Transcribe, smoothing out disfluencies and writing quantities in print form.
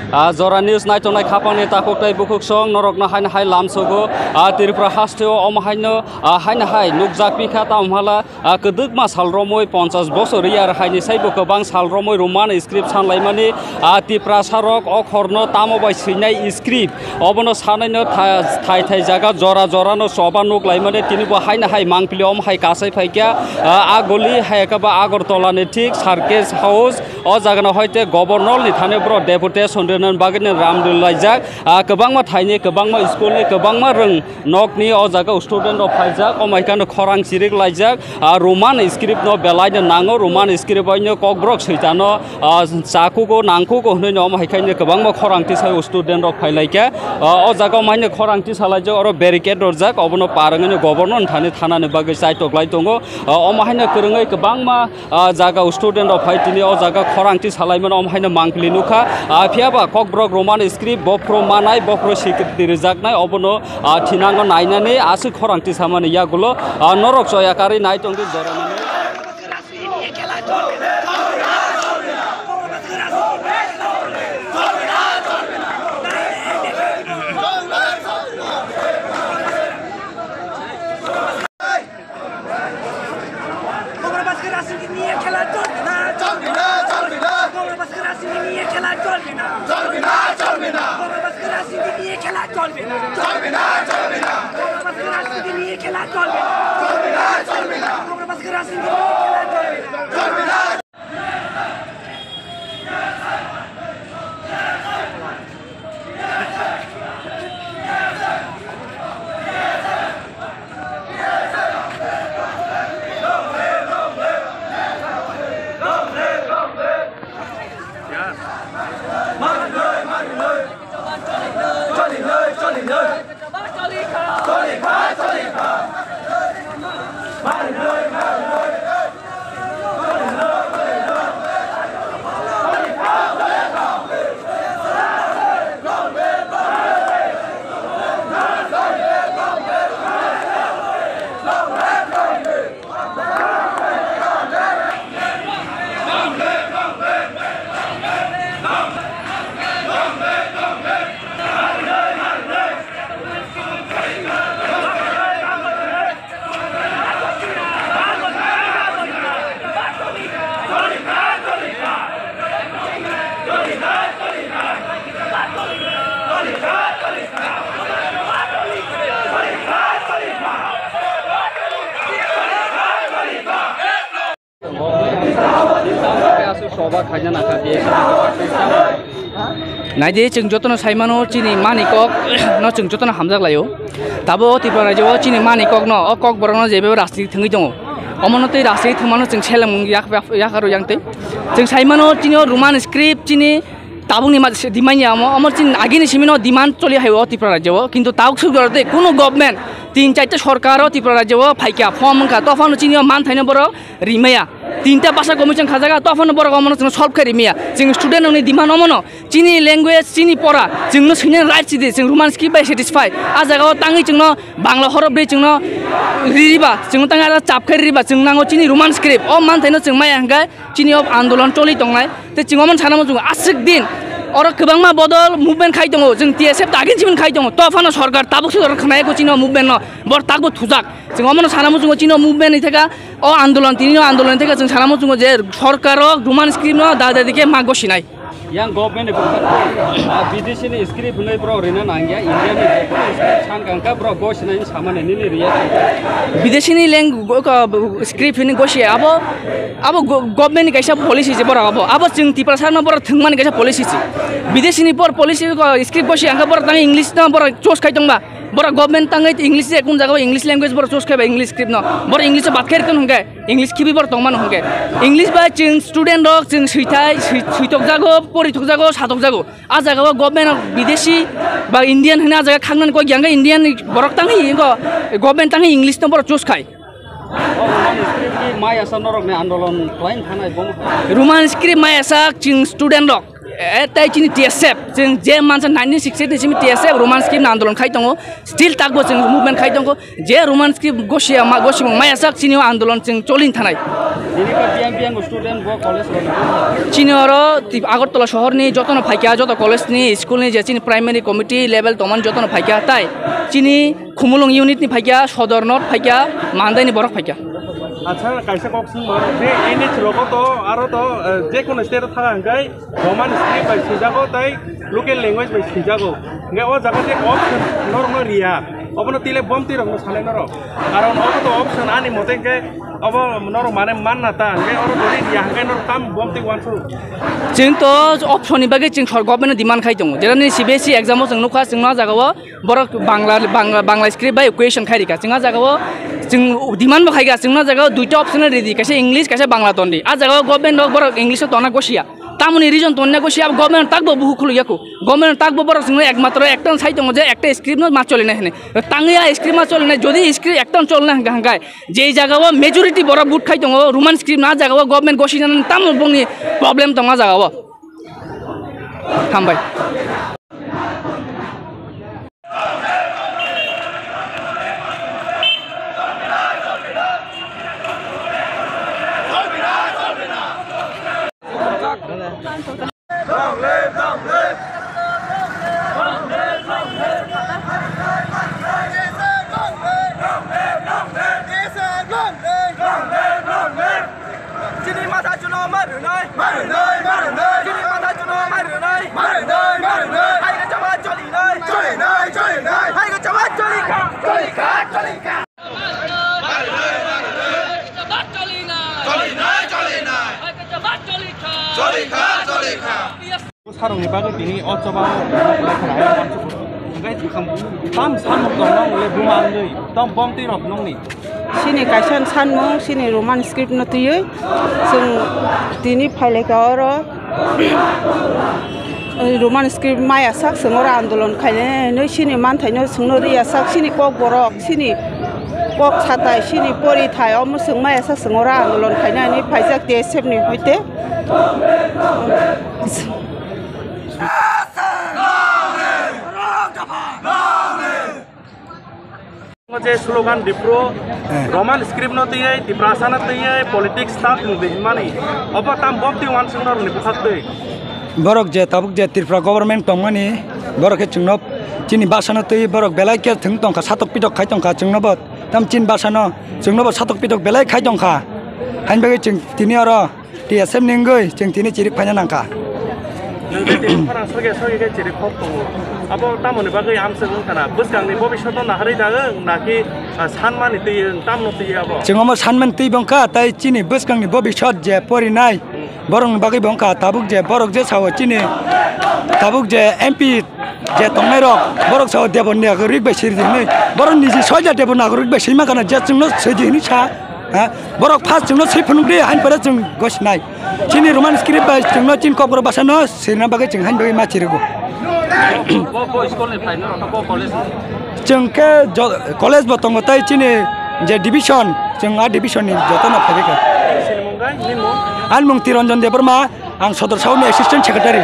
जरा निउज नायथंनाय खापांनि ताखुकथाय बुकुक सं नरकना हायना हाय लामसोगो त्रिपुरा हास्टेव अमहायनो हायना हाय नुकजाक पिखा तामहाला कदुक मा सालरमय 50 बছर यार हायनि साइबो गोबां सालरमय रोमान स्क्रिप्ट सानलायमानि त्रिपुरा सारक अखरनो तामबाय सैनाय स्क्रिप्ट अबनो सानैनो थाय थाय जागा जरा जरानो सभा नुकलायमानि तिनिबो हायना हाय मांगपिलि अमहाय कासाय फायका आगलि हायकाबा आगरतलानि थिक सार्केस हाउस अ जागानाव हयते गभर्नरनि थाने ब्र डेपुटेसन दोनन बागैनो रामदुलायजाक गोबांमा थाइनि गोबांमा स्कुलनि गोबांमा रों नकनि अ जागा स्टुडेन्ट अफ फायजाक अमायकानो खरां सिरिक लायजाक रोमान स्क्रिप्ट न बेलायनो नांगो रोमान स्क्रिप्ट बायनो ककब्रक सैतानो चाकुगो नांकुगो होननो अमायकानो गोबांमा खरांथि साय स्टुडेन्ट अफ फायलायका अ जागा मायनो खरांथि सालायजाक अर बेरिकेड रजाक अबनो पारङनो गभर्नर थाने थानानि बागै सायटकलाय दङो अमाहायनो फोरोङै गोबांमा जागा स्टुडेन्ट अफ फायतिनि अ जागा खरांथि सालायमोन अमाहायनो मांगलि नुखा फियाबा ककब्रक रोमान स्क्रिप्ट बफ्र मानाय बफ्र सिक्रिप्ट रिजाकनाय अबनो थिनांगो नायनानै आसु खरांथि सामानि यागुलो नरक जयाकारि नायतंगि जरानानै नायदे जों जतन साइमानो चिनि मानिकक न जों जतन हामजाक लायो ताबो त्रिपुरा राज्योआव चिनि मानिकक न अ कक बरनो जेबे राजनीति थंगै दङ अमनते राजनीति थमानो जों सेलम याखारो यांते जों साइमानो चिनि रोमान स्क्रिप्ट चिनि ताबुनि मा दिमाइनि अमर चिन आगिनि सिमिनो डिमान्ड चलि हायो त्रिपुरा राज्योआव किन्तु ताउक सुगरते कोनो गभर्नमेन्ट 3-4 सरकार त्रिपुरा राज्योआव फाइका फर्म का तफानो चिनि मान थाइनो बर रिमाया 3टा भाषा कमिसन खाजागा तफानो बर गमन जों सल्भ खारि रिमाया जों स्टुडेन्टनि डिमान्ड अमनो चिनि ल्याङ्ग्वेज चिनि परा जोंनो सैनो राइट सिदि जों रोमान स्क्रिप्ट बाय सेटिस्फाई आ जागाव ताङै जोंनो बांला हरबे जोंनो रिरिबा जों ताङा चापखाइ रिबा जों नांगो चिनि रोमान स्क्रिप्ट अ मान थाइनो जों माया हंगा चिनि अफ आन्दोलन चलि दंनाय ते जोंमन सानामो जों आसिक दिन और गोबांमा बदल मुभमेन्ट खाइ दङ जों टिएसएफ दागिनसिमन खाइ दङ तफानो सरकार ताबुक सरकार खनायको चिनो मुभमेन्ट न बर ताकबो थुजाक जों अमनो सानामो जों चिनो मुभमेन्ट इथेका अ आन्दोलन तिनिनो आन्दोलन इथेका जों सानामो जों जे सरकार रोमान स्क्रिप्ट न दादादिके मागो सिनाय yang government BDC ni script bunai bro rena nangya India ni script sang kangka bro gos na sama ni riya BDC ni leng script ni gosi abo government ni kaisa policy je bro abo jeng ti prasar na bro thungman kaisa policy ji BDC ni por policy script gosi angka bro tang English na bro chos khai dong ba bro government tangai English je kun jaga English language bro chos khai ba English script no bro English bat khair kun hongke English khibi bro tongman hongke English ba jeng student rok jeng suitai suitok jago परिथक जागो साथक जागो आ जागाव government विदेशी बा Indian होना जागा खांगन को ग्यांगा Indian बरक तांगि eco government तांगि English न बर choose खाय माय आसा नरक ने आन्दोलन क्लाइन थानाय रोमान स्क्रिप्ट माय आसा चिं स्टुडेन्ट रक एताइ चिनि टीएसएफ जों जे मानसा 1968 सिम टीएसएफ रोमान स्क्रिप्ट आन्दोलन खाय दङ स्टिल ताकबो जों मुभमेन्ट खाय दङ जे रोमान स्क्रिप्ट गसिया मा गसिम माय आसा चिनि आन्दोलन जों चलिन थानाय चीनी और आगरतला शहर नि जतन फाइका जत कलेज नि स्कूल नि जे चीनी प्राइमारी कमिटी लेवल तमन जतन फाइका ताई चीनी खुमुलुंग यूनिट नि फाइका सदर नर्थ फाइका मानदाय नि बरक फाइका अच्छा कैसे कॉक्सिंग बे एनएच लोगो तो आरो तो जे कोनो स्टेट था अंगाय रोमान स्क्रिप्ट बाय सिजागो ताई लोकल लैंग्वेज बाय सिजागो अंगाय ओ जगह जे ऑप्शन नॉर्मल रिया अबनो तिले बमति रंग साले नरो कारण अब तो ऑप्शन आनी मते के अब नरो माने मानना ता अंगाय और दोरी रिया अंगाय नरो काम बमति वानसु जों तो ऑप्शन नि बागै जों सर गभर्नमेन्ट डिमान्ड खाइ दङ जेरानि सीबीएसई एग्जामाव जों नुखा जोंना जागाव बरक बांग्ला स्क्रिप्ट बाय इक्वेशन खाइरिका जोंना जागाव जों डिमान्ड बखाइगा जोंना जागाव दुइटा ऑप्शन रेडी कैसे इंग्लिश कैसे बांग्ला तन्दी आ जागाव गभर्नमेन्ट बरक इंग्लिश तना गसिया तामुनि रिजन तन्या गसिया गभर्नमेन्ट ताकबो बुहु खुलुयाको गभर्नमेन्ट ताकबो बरक जों एकमात्र एकटन साइ दङ जे एकटा स्क्रिप्ट मा चलिना हेने तांगिया स्क्रिप्ट मा चलिना जदि स्क्रिप्ट एकटन चलना हांगाय जे जागाव मेजॉरिटी बरक बुट खाइ दङ रोमान स्क्रिप्ट ना जागाव गभर्नमेन्ट गसिना तामु बंनि प्रॉब्लेम तंगा जागाव हामबाय 사롱이 바그티니 어쩌바 ngay tam san một dòng le buman người tam bom ti rop nong ni sini kaisan san mo sini roman script no tiye sung tini phale ka oro roman script maya sak sungora andolon khaine no sini man thaino sungno ria sak sini kok borok sini kok chatai sini pori thai om sung maya sak sungora andolon khaina ni phaijak te sepni hoite जे slogan डिप्रो Roman script न तिये दिप्रासाना तिये politics staff नुदे माने अब ताम बमति वान सुनर नि बुखाते बरक जे Tabuk जे Tripura government तंगमानि बरक चुंगनो चिनि बासाना तिये बरक बेलाय के थंग तंखा सातक पिटक खाय तंखा चुंगनोबो ताम चिन बासाना चुंगनोबो सातक पिटक बेलाय खाय तंखा हानबे चिं तिनि आरो टीएसएम निंगै चिं तिनि चिरि फायना नांका फारां सगे सगे चिरि खप दङ अब तामनि बागै आमसे नोंथाना बोसगांनि भबिष्यत नाहारै दागोन नाकि सानमानि तिये तामनो तिये अब जोंमो सानमान ति बंका ताइ चिनि बोसगांनि भबिष्यत जे परिनाय बरं बागै बंका ताबुक जे बरक जे साव चिनि ताबुक जे एमपी जे तंनाय रक बरक साव देबन नागरिक बैसिर दिनै बरं निजि सयजा देबन नागरिक बैसिमा kana जे जोंनो सैदिनि सा बरक फास जोंनो सैफुनुदि हानफोरा जों गसनाय चिनि रोमान स्क्रिप्ट बाय जोंनो चिन कबर बासानो सिरना बागै जों हान बागै माचिरगो जोंके कलेज बतंग ताइ चिनि जे डिविजन जों आ डिविजन नि जतन फाइका आनमुं तिरंजन देबरमा आं सदर साउनि एसिस्टेंट सेक्रेटारि